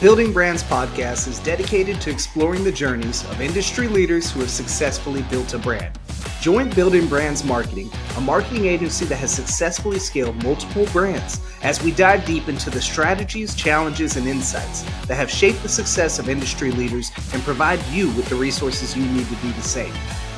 Building Brands podcast is dedicated to exploring the journeys of industry leaders who have successfully built a brand. Join Building Brands Marketing, a marketing agency that has successfully scaled multiple brands, as we dive deep into the strategies, challenges, and insights that have shaped the success of industry leaders and provide you with the resources you need to do the same.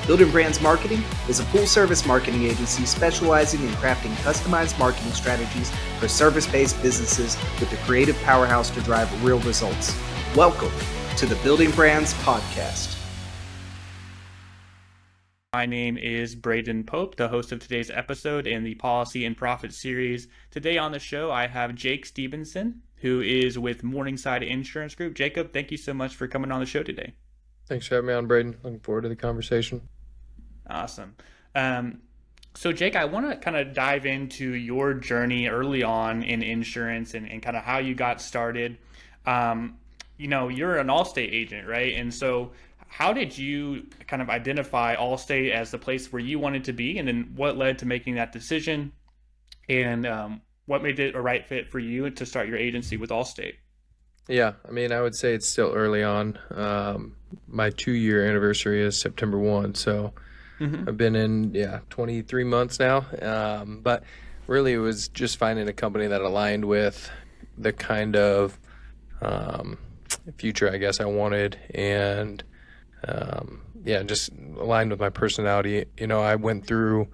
Building Brands Marketing is a full-service marketing agency specializing in crafting customized marketing strategies for service-based businesses with the creative powerhouse to drive real results. Welcome to the Building Brands Podcast. My name is Braden Popp, the host of today's episode in the Policy and Profit series. Today on the show, I have Jacob Stevenson, who is with Morningside Insurance Group. Jacob, thank you so much for coming on the show today. Thanks for having me on, Braden. Looking forward to the conversation. Awesome. So Jake, I want to kind of dive into your journey early on in insurance and kind of how you got started. You're an Allstate agent, right? And so how did you kind of identify Allstate as the place where you wanted to be? And then what led to making that decision? And what made it a right fit for you to start your agency with Allstate? Yeah, I would say it's still early on. My 2-year anniversary is September 1, so I've been in 23 months now, but really it was just finding a company that aligned with the kind of future I guess I wanted, and just aligned with my personality. I went through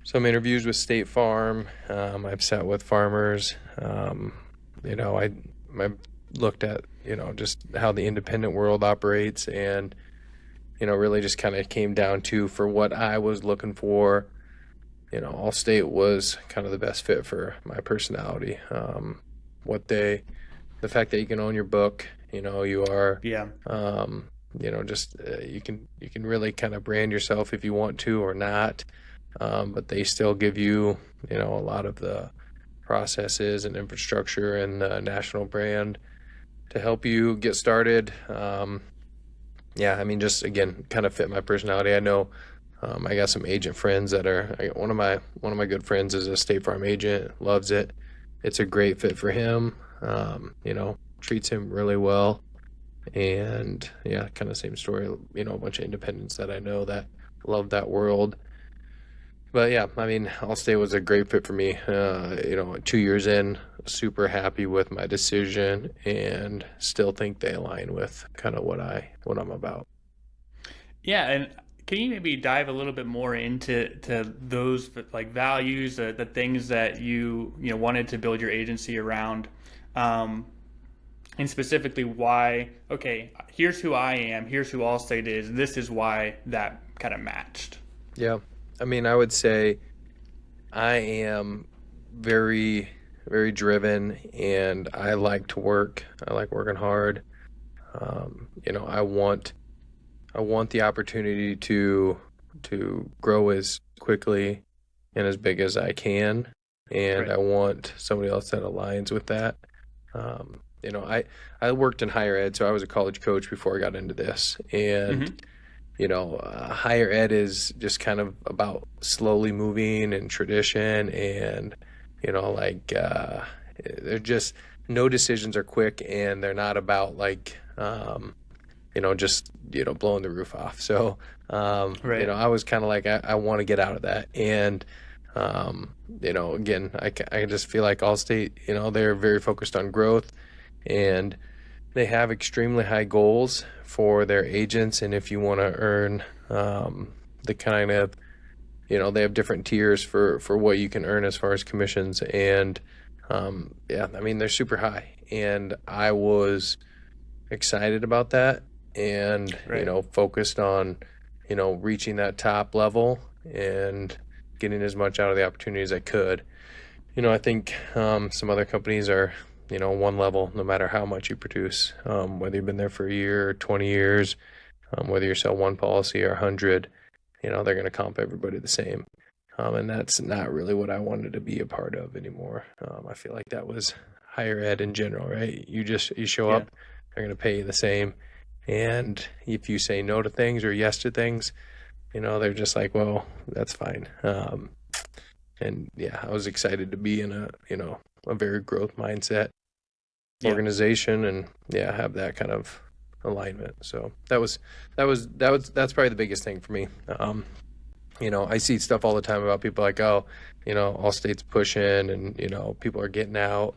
some interviews with State Farm. I've sat with farmers. I looked at just how the independent world operates, and really just kind of came down to, for what I was looking for, Allstate was kind of the best fit for my personality. The fact that you can own your book, you are, you can really kind of brand yourself if you want to or not. But they still give you, a lot of the processes and infrastructure and the national brand to help you get started. Just again, kind of fit my personality. I know I got some agent friends that are, one of my good friends is a State Farm agent, loves it. It's a great fit for him. Treats him really well. And kind of same story, a bunch of independents that I know that love that world. But Allstate was a great fit for me. 2 years in, super happy with my decision, and still think they align with kind of what I'm about. Yeah, and can you maybe dive a little bit more into those like values, the things that you wanted to build your agency around, and specifically why? Okay, here's who I am. Here's who Allstate is. This is why that kind of matched. Yeah. I would say I am very, very driven, and I like to work. I like working hard. I want the opportunity to grow as quickly and as big as I can, and right. I want somebody else that aligns with that. I worked in higher ed, so I was a college coach before I got into this, and higher ed is just kind of about slowly moving and tradition, and they're just, no decisions are quick, and they're not about just blowing the roof off. So right. I was kind of like, I want to get out of that, and again, I just feel like Allstate, they're very focused on growth, and they have extremely high goals for their agents. And if you want to earn the kind of, they have different tiers for what you can earn as far as commissions. And they're super high. And I was excited about that, and, right. Focused on, reaching that top level and getting as much out of the opportunity as I could. I think some other companies are, one level, no matter how much you produce, whether you've been there for a year or 20 years, whether you sell one policy or 100, they're going to comp everybody the same. And that's not really what I wanted to be a part of anymore. I feel like that was higher ed in general, right? You show up, they're going to pay you the same. And if you say no to things or yes to things, they're just like, well, that's fine. I was excited to be in a very growth mindset. organization and have that kind of alignment. So that's probably the biggest thing for me. I see stuff all the time about people like, oh, Allstate's pushing and, people are getting out.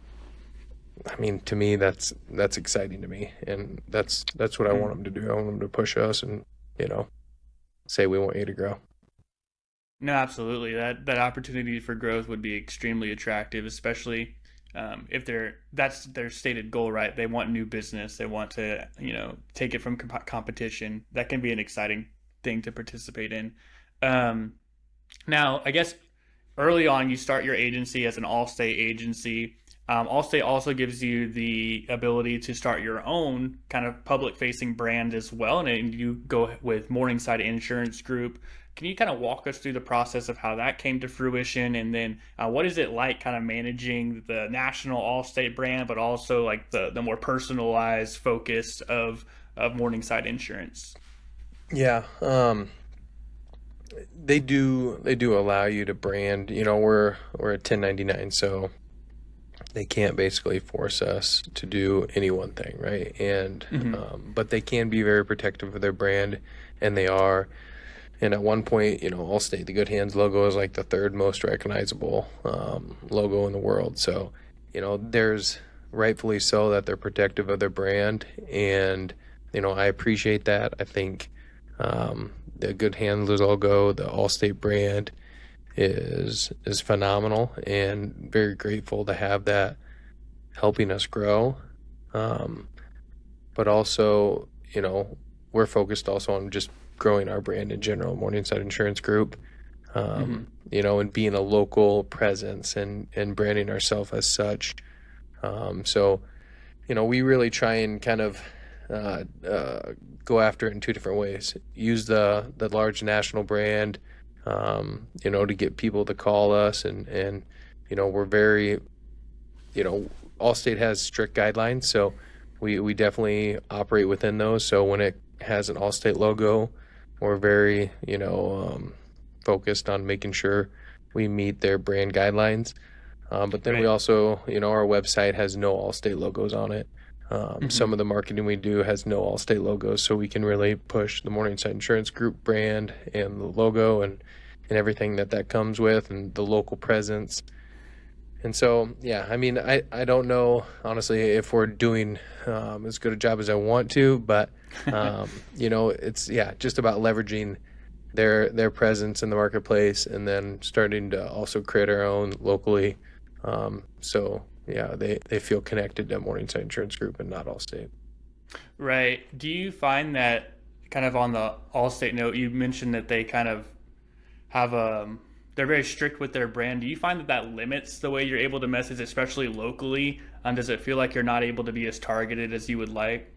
I mean, to me, that's exciting to me. And that's what I want them to do. I want them to push us and, say, we want you to grow. No, absolutely. That opportunity for growth would be extremely attractive, especially if that's their stated goal, right? They want new business. They want to, take it from competition. That can be an exciting thing to participate in. Now, I guess early on, you start your agency as an Allstate agency. Allstate also gives you the ability to start your own kind of public-facing brand as well, and you go with Morningside Insurance Group. Can you kind of walk us through the process of how that came to fruition, and then what is it like kind of managing the national Allstate brand, but also like the more personalized focus of Morningside Insurance? Yeah. They do allow you to brand. We're a 1099, so they can't basically force us to do any one thing, right? And but they can be very protective of their brand, and they are. And at one point, Allstate, the Good Hands logo is like the third most recognizable logo in the world. So, there's rightfully so that they're protective of their brand, and I appreciate that. I think the Good Hands logo, the Allstate brand, is phenomenal, and very grateful to have that helping us grow. But also, we're focused also on just growing our brand in general, Morningside Insurance Group, and being a local presence and branding ourselves as such. So, we really try and kind of go after it in two different ways. Use the large national brand, to get people to call us, and we're very, Allstate has strict guidelines, so we definitely operate within those. So when it has an Allstate logo, we're very, focused on making sure we meet their brand guidelines. But then we also, our website has no Allstate logos on it. Some of the marketing we do has no Allstate logos, so we can really push the Morningside Insurance Group brand and the logo and everything that comes with, and the local presence. And so, I mean, I don't know, honestly, if we're doing as good a job as I want to, but, it's, just about leveraging their presence in the marketplace, and then starting to also create our own locally. They feel connected to Morningside Insurance Group and not Allstate. Right. Do you find that, kind of on the Allstate note, you mentioned that they kind of have they're very strict with their brand. Do you find that limits the way you're able to message, especially locally? Does it feel like you're not able to be as targeted as you would like?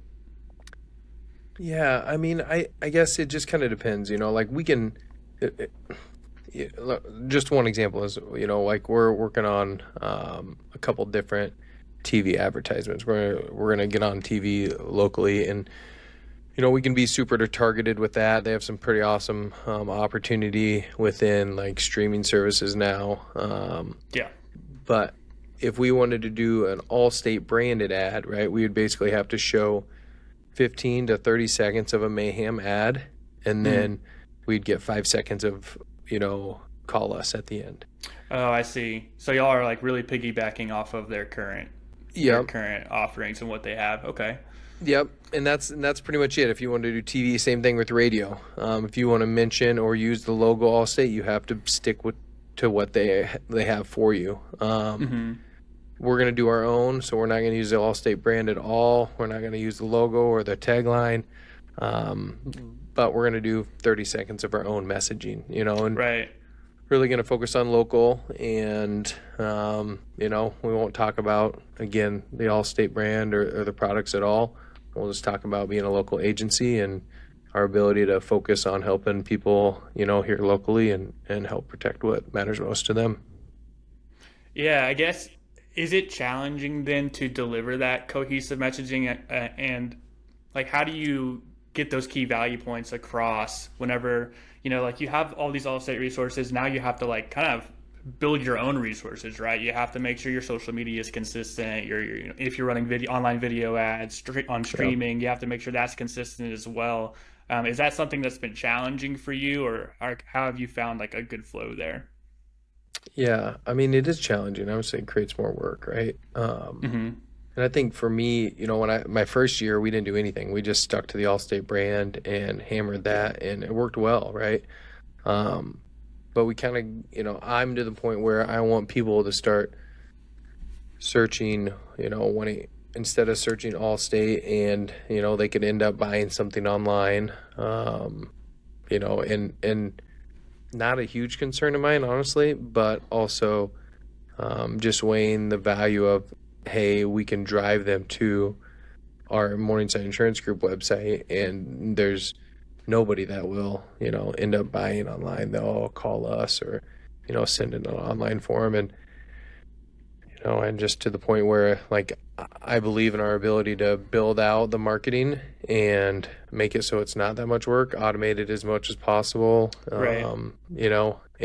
Yeah, I mean, I guess it just kind of depends, like we can, just one example is, like we're working on a couple different TV advertisements. We're going to get on TV locally, and we can be super targeted with that. They have some pretty awesome opportunity within like streaming services now. But if we wanted to do an Allstate branded ad, right, we would basically have to show 15 to 30 seconds of a Mayhem ad, and then we'd get 5 seconds of, call us at the end. Oh, I see. So y'all are like really piggybacking off of their current offerings and what they have. Okay. Yep, and that's pretty much it. If you want to do TV, same thing with radio. If you want to mention or use the logo Allstate, you have to stick to what they have for you. We're going to do our own, so we're not going to use the Allstate brand at all. We're not going to use the logo or the tagline, but we're going to do 30 seconds of our own messaging, and really going to focus on local, and, we won't talk about, again, the Allstate brand or the products at all. We'll just talk about being a local agency and our ability to focus on helping people, here locally and help protect what matters most to them. Yeah, I guess, is it challenging then to deliver that cohesive messaging, and like how do you get those key value points across whenever, like you have all these Allstate resources, now you have to like kind of build your own resources, right? You have to make sure your social media is consistent. If you're running online video ads on streaming, you have to make sure that's consistent as well. Is that something that's been challenging for you, or how have you found like a good flow there? Yeah, I mean, it is challenging. I would say it creates more work, right? Hmm. And I think for me, when my first year, we didn't do anything. We just stuck to the Allstate brand and hammered that, and it worked well, right? Um, but we kind of, I'm to the point where I want people to start searching, instead of searching Allstate, and they could end up buying something online, and not a huge concern of mine, honestly, but also just weighing the value of, hey, we can drive them to our Morningside Insurance Group website, and there's nobody that will, end up buying online. They'll all call us or, send in an online form. And just to the point where, like, I believe in our ability to build out the marketing and make it so it's not that much work, automate it as much as possible, Right.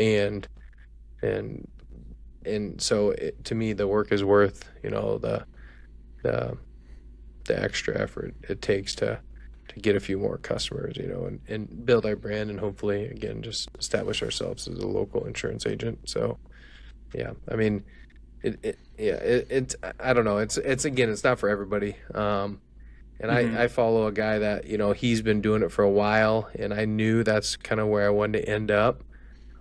and so to me, the work is worth, the extra effort it takes to get a few more customers, and build our brand, and hopefully, again, just establish ourselves as a local insurance agent. So, yeah, I mean, it's I don't know. It's again, it's not for everybody. And Hmm. I follow a guy that, he's been doing it for a while, and I knew that's kind of where I wanted to end up.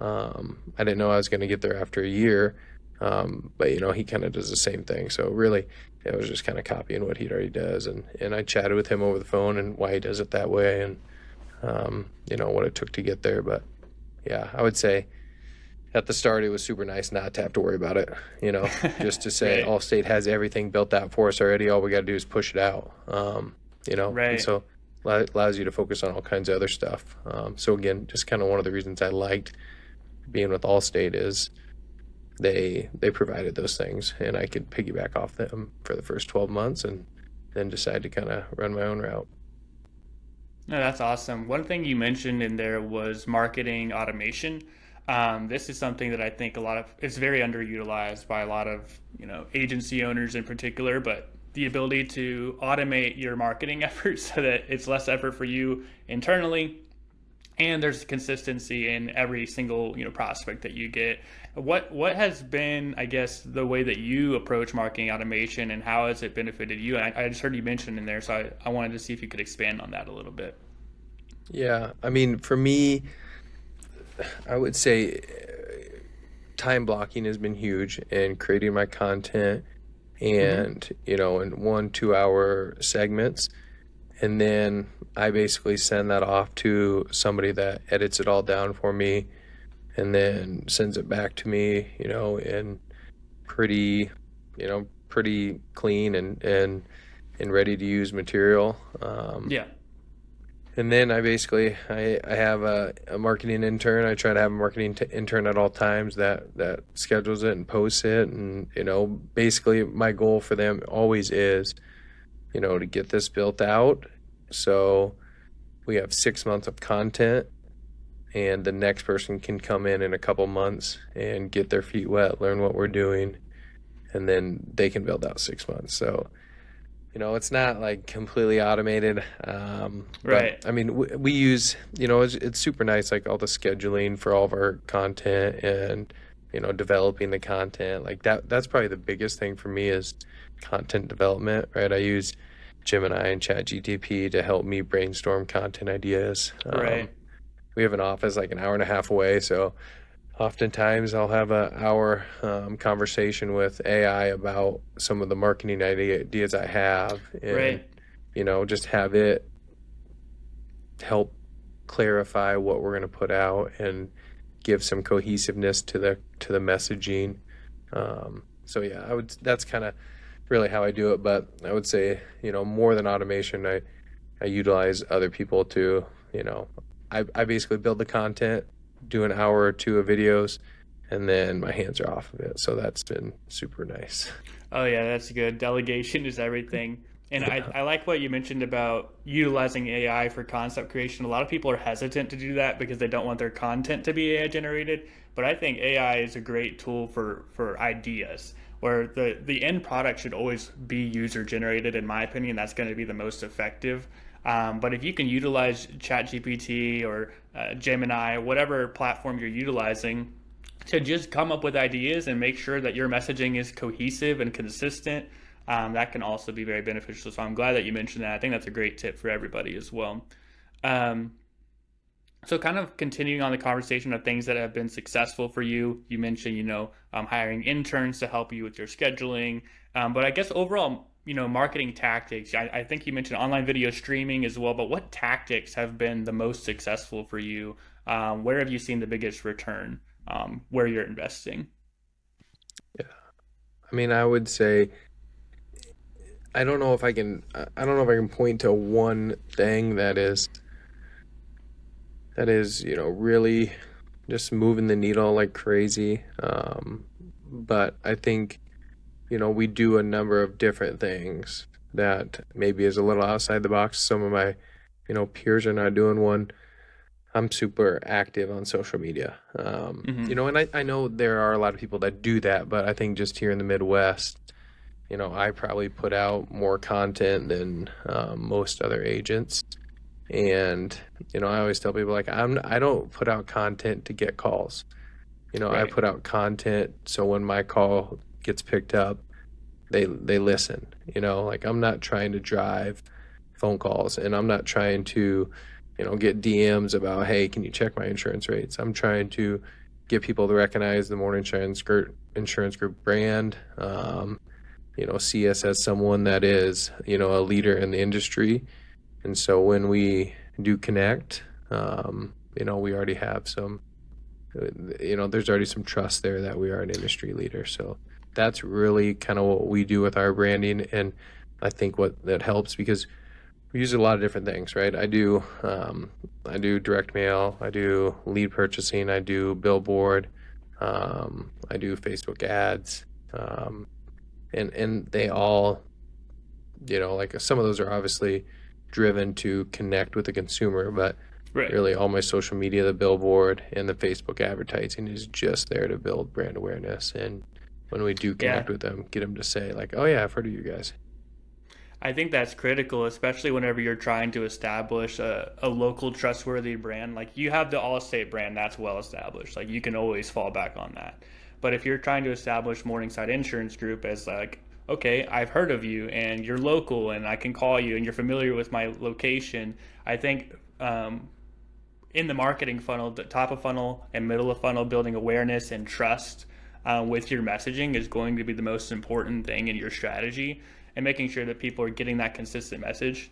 I didn't know I was going to get there after a year. But he kind of does the same thing. So really, it was just kind of copying what he already does. And I chatted with him over the phone and why he does it that way, and, what it took to get there. But yeah, I would say at the start, it was super nice not to have to worry about it, just to say Right. Allstate has everything built out for us already. All we got to do is push it out, and Right. so allows you to focus on all kinds of other stuff. So again, just kind of one of the reasons I liked being with Allstate is they provided those things, and I could piggyback off them for the first 12 months and then decide to kind of run my own route. No, that's awesome. One thing you mentioned in there was marketing automation. This is something that I think it's very underutilized by a lot of, agency owners in particular, but the ability to automate your marketing efforts so that it's less effort for you internally, and there's consistency in every single, prospect that you get. What has been, I guess, the way that you approach marketing automation, and how has it benefited you? And I just heard you mention in there, so I wanted to see if you could expand on that a little bit. Yeah, I mean, for me, I would say time blocking has been huge in creating my content, Hmm. and in 1 2 hour segments, and then I basically send that off to somebody that edits it all down for me, and then sends it back to me, in pretty, pretty clean and ready to use material. Yeah. And then I have a marketing intern. I try to have a marketing intern at all times that schedules it and posts it. And, basically my goal for them always is, to get this built out. So we have 6 months of content, and the next person can come in a couple months and get their feet wet, learn what we're doing, and then they can build out 6 months. So, it's not like completely automated. But Right. I mean, we use, it's super nice, like all the scheduling for all of our content, and, developing the content like that. That's probably the biggest thing for me is content development, right? I use Gemini and ChatGTP to help me brainstorm content ideas. Right. We have an office like an hour and a half away, so oftentimes I'll have an hour conversation with AI about some of the marketing ideas I have, and Right. just have it help clarify what we're going to put out and give some cohesiveness to the messaging. So yeah, that's kind of really how I do it. But I would say, more than automation, I utilize other people to, I basically build the content, do an hour or two of videos, and then my hands are off of it. So that's been super nice. Oh yeah, that's good. Delegation is everything. And I like what you mentioned about utilizing AI for concept creation. A lot of people are hesitant to do that because they don't want their content to be AI generated. But I think AI is a great tool for ideas, where the end product should always be user generated. In my opinion, that's going to be the most effective. But if you can utilize ChatGPT or Gemini, whatever platform you're utilizing, to just come up with ideas and make sure that your messaging is cohesive and consistent, that can also be very beneficial. So I'm glad that you mentioned that. I think that's a great tip for everybody as well. Um, so kind of continuing on the conversation of things that have been successful for you, you mentioned, hiring interns to help you with your scheduling. But I guess overall, marketing tactics, I think you mentioned online video streaming as well, but what tactics have been the most successful for you? Where have you seen the biggest return, where you're investing? Yeah. I mean, I would say I don't know if I don't know if I can point to one thing that is, really just moving the needle like crazy. But I think, we do a number of different things that maybe is a little outside the box. Some of my, peers are not doing one. I'm super active on social media. Hmm. And I know there are a lot of people that do that, but I think just here in the Midwest, I probably put out more content than most other agents. And, I always tell people like I don't put out content to get calls. I Right. put out content so when my call gets picked up, they listen. Like I'm not trying to drive phone calls and I'm not trying to, get DMs about, hey, can you check my insurance rates? I'm trying to get people to recognize the Insurance Group brand. See us as someone that is, a leader in the industry. And so when we do connect, we already have some, there's already some trust there that we are an industry leader. So that's really kind of what we do with our branding. And I think what that helps because we use a lot of different things, right? I do direct mail, I do lead purchasing, I do billboard, I do Facebook ads, and they all, like some of those are obviously driven to connect with the consumer, but Right. really all my social media, the billboard and the Facebook advertising is just there to build brand awareness. And when we do Yeah. connect with them, get them to say like, oh yeah, I've heard of you guys. I think that's critical, especially whenever you're trying to establish a local trustworthy brand. Like you have the Allstate brand, that's well established. Like you can always fall back on that. But if you're trying to establish Morningside Insurance Group as like, okay, I've heard of you and you're local and I can call you and you're familiar with my location, I think in the marketing funnel, the top of funnel and middle of funnel, building awareness and trust with your messaging is going to be the most important thing in your strategy, and making sure that people are getting that consistent message.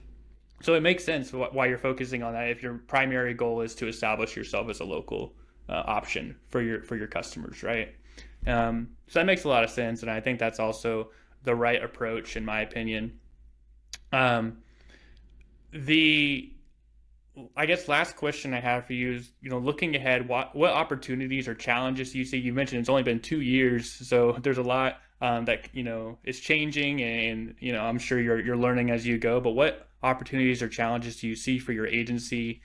So it makes sense why you're focusing on that if your primary goal is to establish yourself as a local option for your customers, right? So that makes a lot of sense, and I think that's also the right approach, in my opinion. Um, the I guess last question I have for you is, looking ahead, what opportunities or challenges do you see? You mentioned it's only been 2 years, so there's a lot that is changing, and I'm sure you're learning as you go. But what opportunities or challenges do you see for your agency,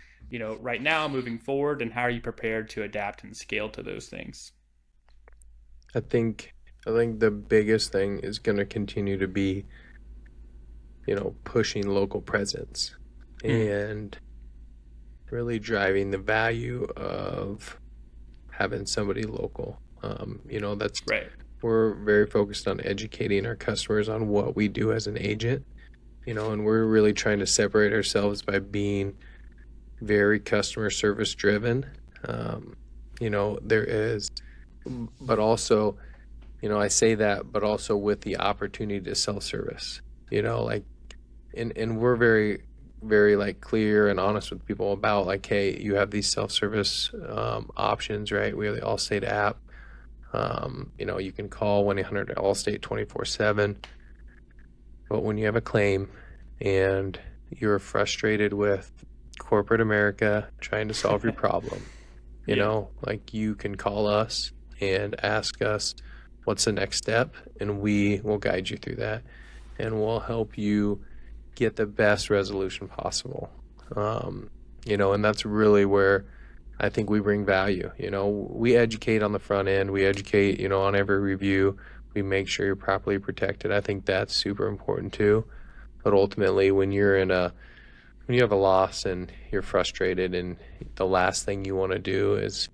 right now moving forward, and how are you prepared to adapt and scale to those things? I think the biggest thing is going to continue to be, pushing local presence Hmm. and really driving the value of having somebody local. That's Right. we're very focused on educating our customers on what we do as an agent, and we're really trying to separate ourselves by being very customer service driven. There is, but also, I say that, but also with the opportunity to self-service, like, and we're very, very like clear and honest with people about like, hey, you have these self-service options, right? We have the Allstate app. You can call 1-800-ALLSTATE 24/7. But when you have a claim and you're frustrated with corporate America trying to solve your problem, Yeah. like you can call us and ask us what's the next step, and we will guide you through that, and we'll help you, get the best resolution possible. And that's really where I think we bring value. We educate on the front end, we educate, on every review, we make sure you're properly protected. I think that's super important too. But ultimately, when you have a loss and you're frustrated, and the last thing you want to do is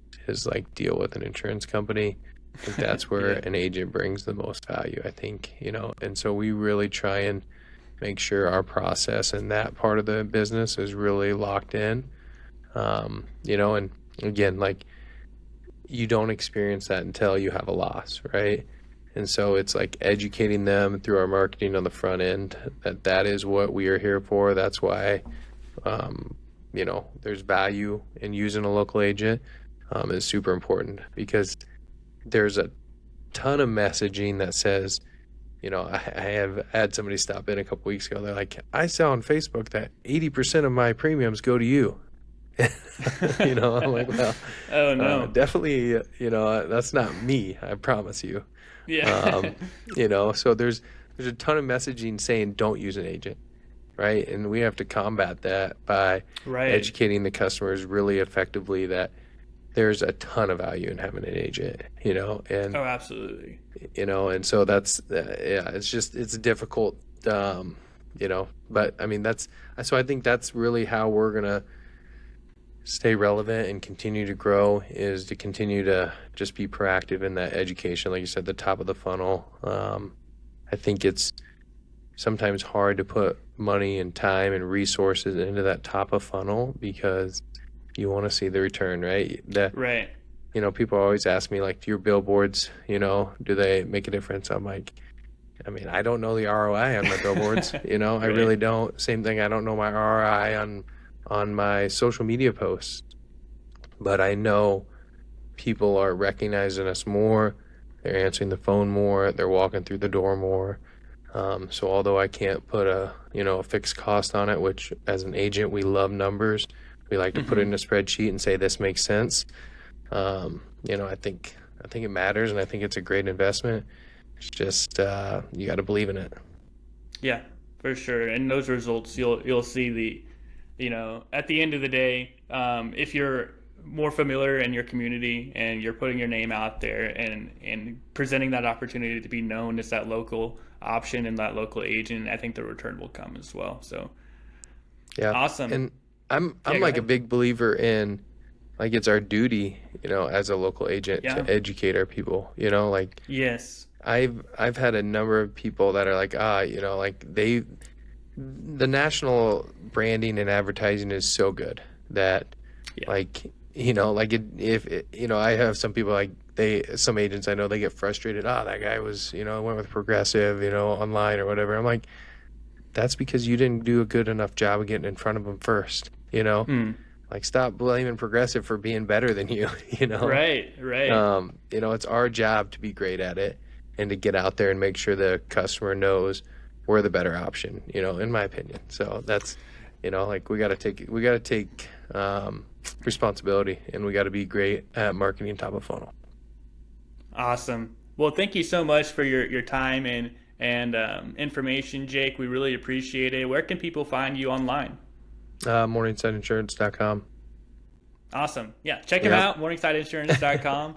like deal with an insurance company, I think that's where an agent brings the most value, I think, and so we really try and make sure our process and that part of the business is really locked in. And again, like, you don't experience that until you have a loss, right? And so it's like educating them through our marketing on the front end that is what we are here for. That's why, there's value in using a local agent is super important, because there's a ton of messaging that says, I have had somebody stop in a couple weeks ago. They're like, I saw on Facebook that 80% of my premiums go to you. I'm like, well, oh no, definitely, that's not me. I promise you. Yeah. So there's a ton of messaging saying don't use an agent, right? And we have to combat that by educating the customers really effectively that there's a ton of value in having an agent, and oh, absolutely. And so that's it's difficult, but I mean, so I think that's really how we're gonna stay relevant and continue to grow, is to continue to just be proactive in that education, like you said, the top of the funnel. I think it's sometimes hard to put money and time and resources into that top of funnel because you want to see the return, right? Right. People always ask me, like, do your billboards, do they make a difference? I'm like, I mean, I don't know the ROI on my billboards, I really don't. Same thing, I don't know my ROI on my social media posts, but I know people are recognizing us more, they're answering the phone more, they're walking through the door more. So although I can't put a fixed cost on it, which as an agent we love numbers, we like to put it in a spreadsheet and say this makes sense. I think it matters, and I think it's a great investment. It's just you got to believe in it. Yeah, for sure. And those results, you'll see at the end of the day, if you're more familiar in your community and you're putting your name out there and presenting that opportunity to be known as that local option and that local agent, I think the return will come as well. So yeah, awesome. And I'm like a big believer in, like, it's our duty, as a local agent to educate our people, like, yes, I've had a number of people that are like, the national branding and advertising is so good that I have some people, like, some agents I know, they get frustrated. That guy was, went with Progressive, online or whatever. I'm like, that's because you didn't do a good enough job of getting in front of them first, Like, stop blaming Progressive for being better than you, Right. It's our job to be great at it and to get out there and make sure the customer knows we're the better option, in my opinion. So that's, like, we got to take responsibility, and we got to be great at marketing top of funnel. Awesome. Well, thank you so much for your time and information, Jake. We really appreciate it. Where can people find you online? Morningsideinsurance.com. Awesome. Yeah, check him out, morningsideinsurance.com.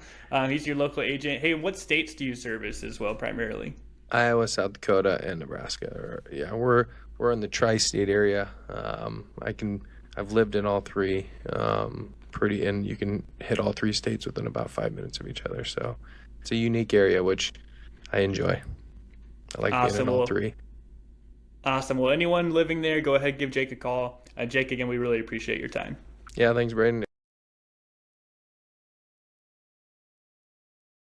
He's your local agent. Hey, what states do you service as well, primarily? Iowa, South Dakota, and Nebraska. We're in the tri-state area. I've lived in all three, and you can hit all three states within about 5 minutes of each other. So it's a unique area, which I enjoy. I like being in all three. Awesome. Well, anyone living there, go ahead, give Jake a call. Jake, again, we really appreciate your time. Yeah, thanks, Braden.